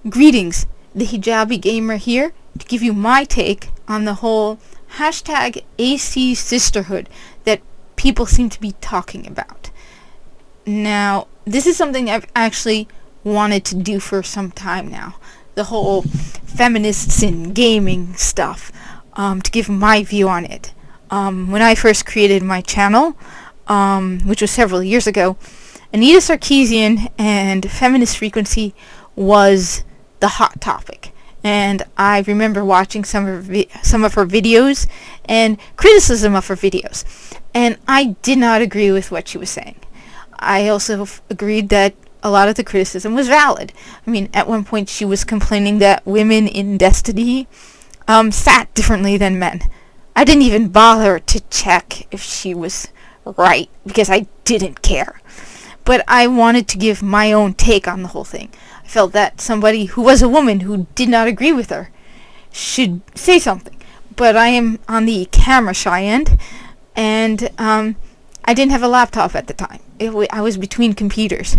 Greetings, the Hijabi Gamer here to give you my take on the whole hashtag AC sisterhood that people seem to be talking about. Now, this is something I've actually wanted to do for some time now. The whole feminists in gaming stuff, to give my view on it. When I first created my channel, which was several years ago, Anita Sarkeesian and feminist frequency was the hot topic, and I remember watching some of her videos and criticism of her videos, and I did not agree with what she was saying. I also agreed that a lot of the criticism was valid. I mean, at one point she was complaining that women in Destiny sat differently than men. I didn't even bother to check if she was right because I didn't care. But I wanted to give my own take on the whole thing. I felt that somebody who was a woman who did not agree with her should say something. But I am on the camera shy end, and I didn't have a laptop at the time. I was between computers.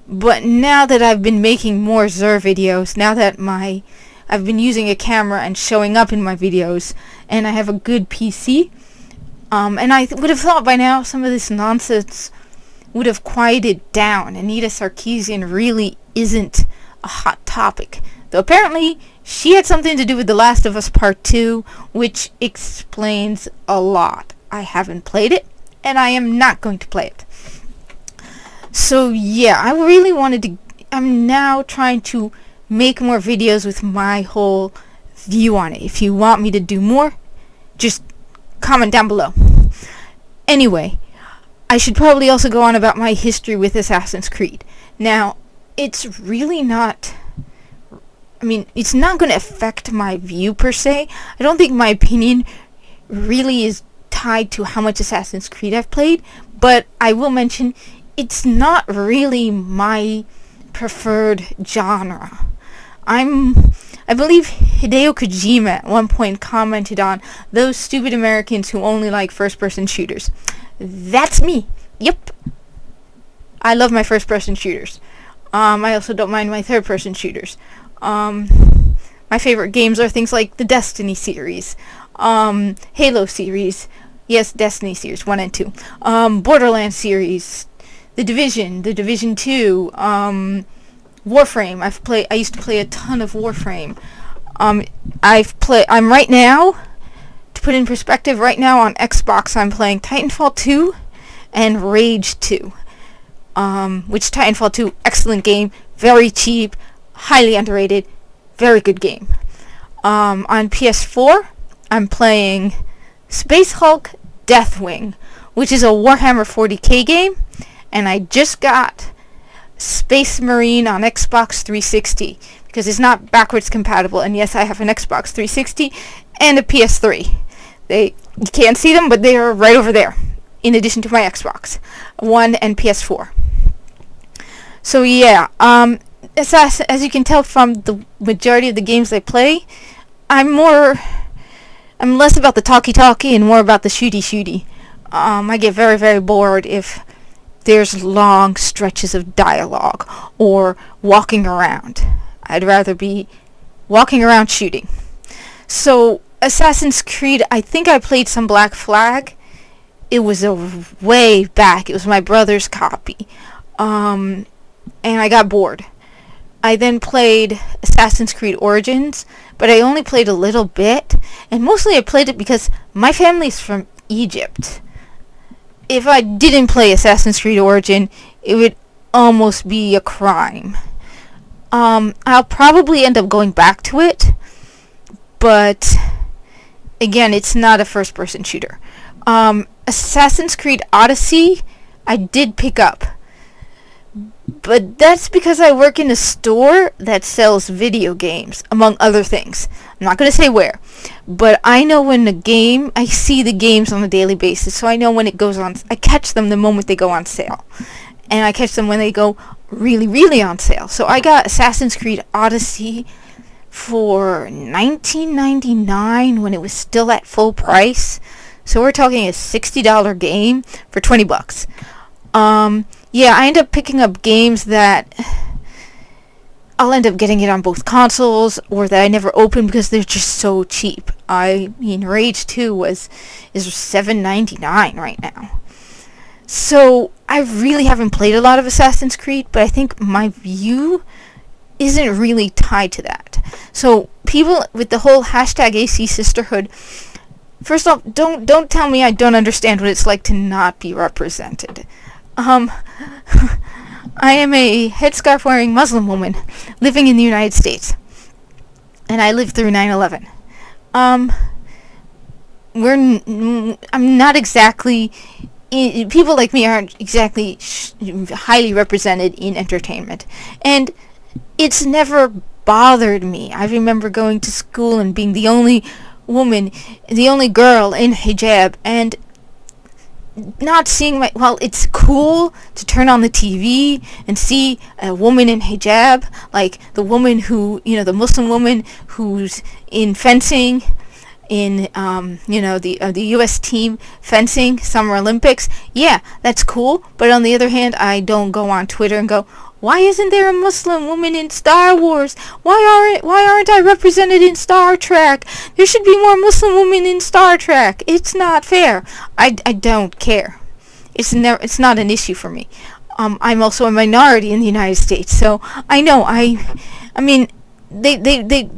But now that I've been making more Xur videos, now that I've been using a camera and showing up in my videos, and I have a good PC, and I would have thought by now some of this nonsense would have quieted down. Anita Sarkeesian really isn't a hot topic. Though apparently she had something to do with The Last of Us Part 2, which explains a lot. I haven't played it, and I am not going to play it. So yeah, I'm now trying to make more videos with my whole view on it. If you want me to do more, just comment down below. Anyway, I should probably also go on about my history with Assassin's Creed. Now, it's really not... it's not going to affect my view per se. I don't think my opinion really is tied to how much Assassin's Creed I've played, but I will mention it's not really my preferred genre. I believe Hideo Kojima at one point commented on those stupid Americans who only like first-person shooters. That's me. Yep. I love my first-person shooters. I also don't mind my third-person shooters. My favorite games are things like the Destiny series, Halo series, yes, Destiny series 1 and 2, Borderlands series, The Division 2, Warframe. I used to play a ton of Warframe. I'm right now, to put in perspective, right now on Xbox I'm playing Titanfall 2 and Rage 2. Which Titanfall 2, excellent game, very cheap, highly underrated, very good game. On PS4, I'm playing Space Hulk Deathwing, which is a Warhammer 40k game, and I just got Space Marine on Xbox 360 because it's not backwards compatible, and yes, I have an Xbox 360 and a PS3. You can't see them, but they are right over there, in addition to my Xbox One and PS4. So yeah, as you can tell from the majority of the games I play, I'm less about the talky and more about the shooty. I get very, very bored if there's long stretches of dialogue or walking around. I'd rather be walking around shooting. So Assassin's Creed, I think I played some Black Flag. It was way back. It was my brother's copy. And I got bored. I then played Assassin's Creed Origins, but I only played a little bit, and mostly I played it because my family's from Egypt. If I didn't play Assassin's Creed Origin, it would almost be a crime. I'll probably end up going back to it, but again, it's not a first-person shooter. Assassin's Creed Odyssey, I did pick up, but that's because I work in a store that sells video games, among other things. I'm not going to say where, but I know when I see the games on a daily basis, so I know when it goes on. I catch them the moment they go on sale, and I catch them when they go really, really on sale. So I got Assassin's Creed Odyssey for $19.99 when it was still at full price. So we're talking a $60 game for $20. Yeah, I end up picking up games that I'll end up getting it on both consoles, or that I never open because they're just so cheap. I mean, Rage 2 is $7.99 right now. So I really haven't played a lot of Assassin's Creed, but I think my view isn't really tied to that. So people with the whole hashtag AC Sisterhood, first off, don't tell me I don't understand what it's like to not be represented. I am a headscarf wearing Muslim woman living in the United States, and I lived through 9/11. I'm not exactly, people like me aren't exactly highly represented in entertainment, and it's never bothered me. I remember going to school and being the only woman, the only girl in hijab, and not seeing it's cool to turn on the TV and see a woman in hijab, like the woman who, the Muslim woman who's in fencing, in the U.S. team fencing Summer Olympics. Yeah, that's cool. But on the other hand, I don't go on Twitter and go, why isn't there a Muslim woman in Star Wars? Why aren't I represented in Star Trek? There should be more Muslim women in Star Trek. It's not fair. I don't care. It's not an issue for me. I'm also a minority in the United States, so I know. I mean, they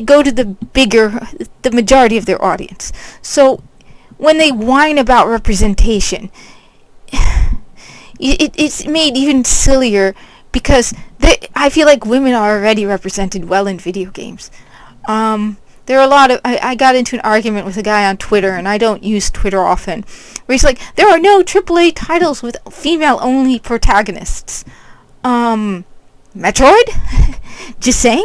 go to the majority of their audience. So when they whine about representation, it's made even sillier, because I feel like women are already represented well in video games. There are a lot of... I got into an argument with a guy on Twitter, and I don't use Twitter often, where he's like, there are no AAA titles with female-only protagonists. Metroid? Just saying?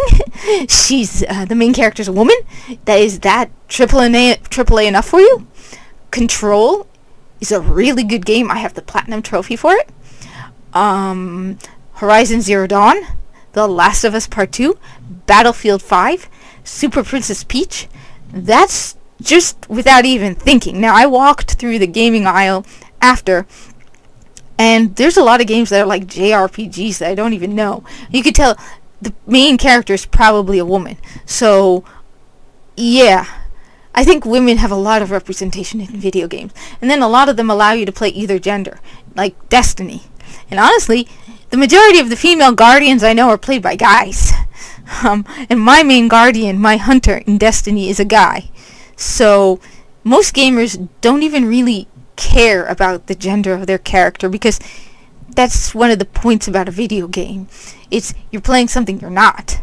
She's... the main character's a woman? Is that AAA enough for you? Control is a really good game. I have the Platinum Trophy for it. Horizon Zero Dawn, The Last of Us Part 2, Battlefield 5, Super Princess Peach. That's just without even thinking. Now, I walked through the gaming aisle after, and there's a lot of games that are like JRPGs that I don't even know. You could tell the main character is probably a woman. So, yeah. I think women have a lot of representation in video games. And then a lot of them allow you to play either gender, like Destiny. And honestly, the majority of the female guardians I know are played by guys. And my main guardian, my hunter in Destiny, is a guy. So most gamers don't even really care about the gender of their character, because that's one of the points about a video game. It's you're playing something you're not.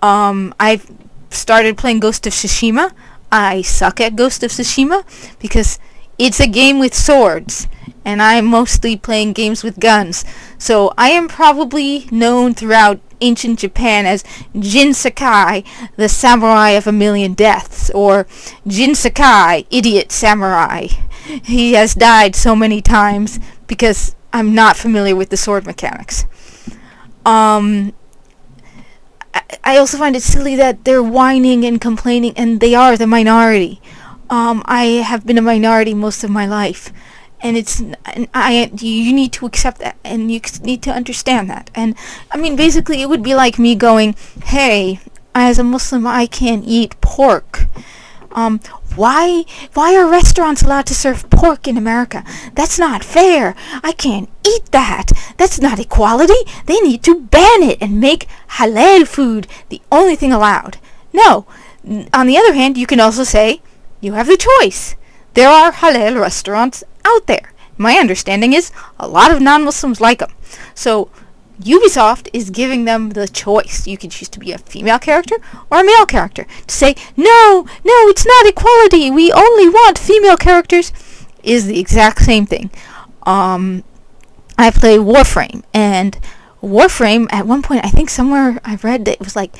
I've started playing Ghost of Tsushima. I suck at Ghost of Tsushima because it's a game with swords, and I'm mostly playing games with guns. So I am probably known throughout ancient Japan as Jin Sakai, the samurai of a million deaths, or Jin Sakai, idiot samurai. He has died so many times because I'm not familiar with the sword mechanics. I also find it silly that they're whining and complaining, and they are the minority. I have been a minority most of my life, and you need to accept that, and you need to understand that. And I mean, basically, it would be like me going, "Hey, as a Muslim, I can't eat pork. Why are restaurants allowed to serve pork in America? That's not fair. I can't eat that. That's not equality. They need to ban it and make halal food the only thing allowed." No. On the other hand, you can also say, you have the choice. There are halal restaurants out there. My understanding is a lot of non-Muslims like them. So Ubisoft is giving them the choice. You can choose to be a female character or a male character. To say, no, it's not equality. We only want female characters is the exact same thing. I play Warframe, and Warframe, at one point, I think somewhere I read that it was like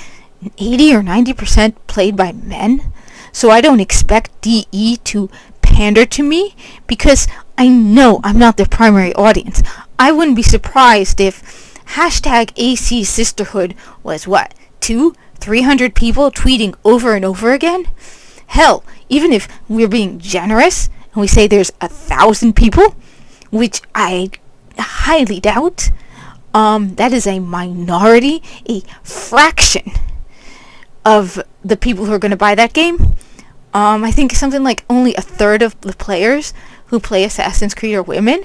80 or 90% played by men. So I don't expect DE to pander to me, because I know I'm not their primary audience. I wouldn't be surprised if hashtag AC Sisterhood was 200-300 people tweeting over and over again? Hell, even if we're being generous and we say there's 1,000 people, which I highly doubt, That is a minority, a fraction of the people who are going to buy that game. I think something like only a third of the players who play Assassin's Creed are women.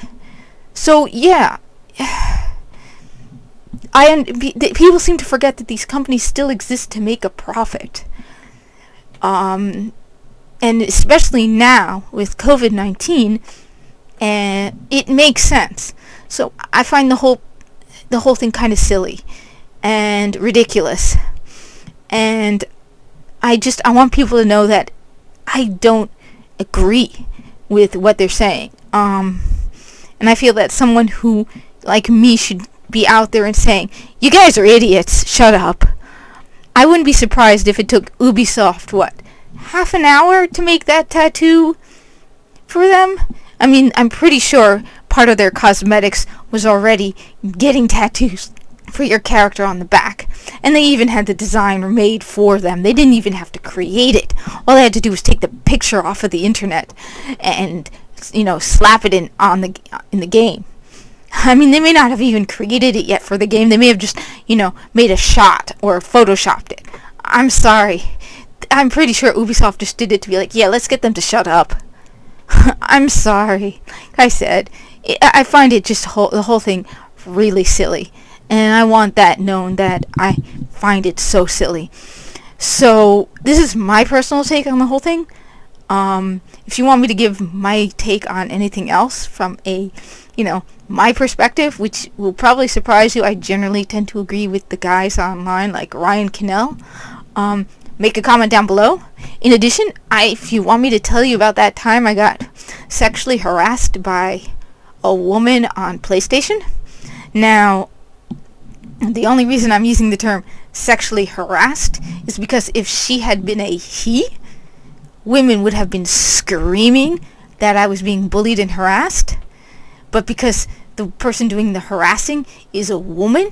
So yeah, people seem to forget that these companies still exist to make a profit. And especially now with COVID-19, it makes sense. So I find the whole thing kind of silly and ridiculous. And I want people to know that I don't agree with what they're saying. And I feel that someone who, like me, should be out there and saying, "You guys are idiots, shut up." I wouldn't be surprised if it took Ubisoft, half an hour to make that tattoo for them? I mean, I'm pretty sure part of their cosmetics was already getting tattoos for your character on the back. And they even had the design made for them. They didn't even have to create it. All they had to do was take the picture off of the internet and, slap it in the game. I mean, they may not have even created it yet for the game. They may have just, made a shot or photoshopped it. I'm sorry. I'm pretty sure Ubisoft just did it to be like, yeah, let's get them to shut up. I'm sorry. Like I said, I find it just the whole thing really silly. And I want that known that I find it so silly. So, this is my personal take on the whole thing. If you want me to give my take on anything else from my perspective, which will probably surprise you, I generally tend to agree with the guys online like Ryan Cannell. Make a comment down below. In addition, if you want me to tell you about that time I got sexually harassed by a woman on PlayStation. Now, the only reason I'm using the term sexually harassed is because if she had been a he, women would have been screaming that I was being bullied and harassed. But because the person doing the harassing is a woman,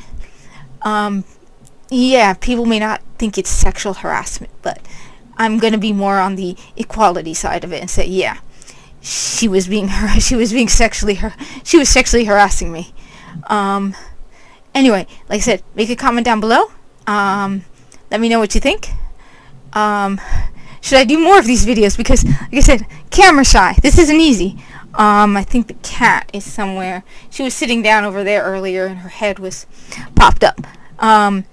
people may not think it's sexual harassment, but I'm going to be more on the equality side of it and say, yeah, she was sexually harassing me. Anyway, like I said, make a comment down below. Let me know what you think. Should I do more of these videos? Because, like I said, camera shy. This isn't easy. I think the cat is somewhere. She was sitting down over there earlier and her head was popped up.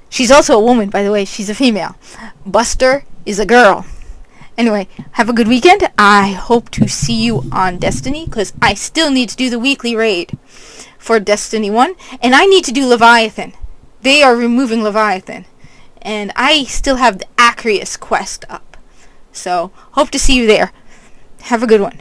She's also a woman, by the way. She's a female. Buster is a girl. Anyway, have a good weekend. I hope to see you on Destiny, because I still need to do the weekly raid for Destiny 1, and I need to do Leviathan. They are removing Leviathan, and I still have the Acrius quest up. So, hope to see you there. Have a good one.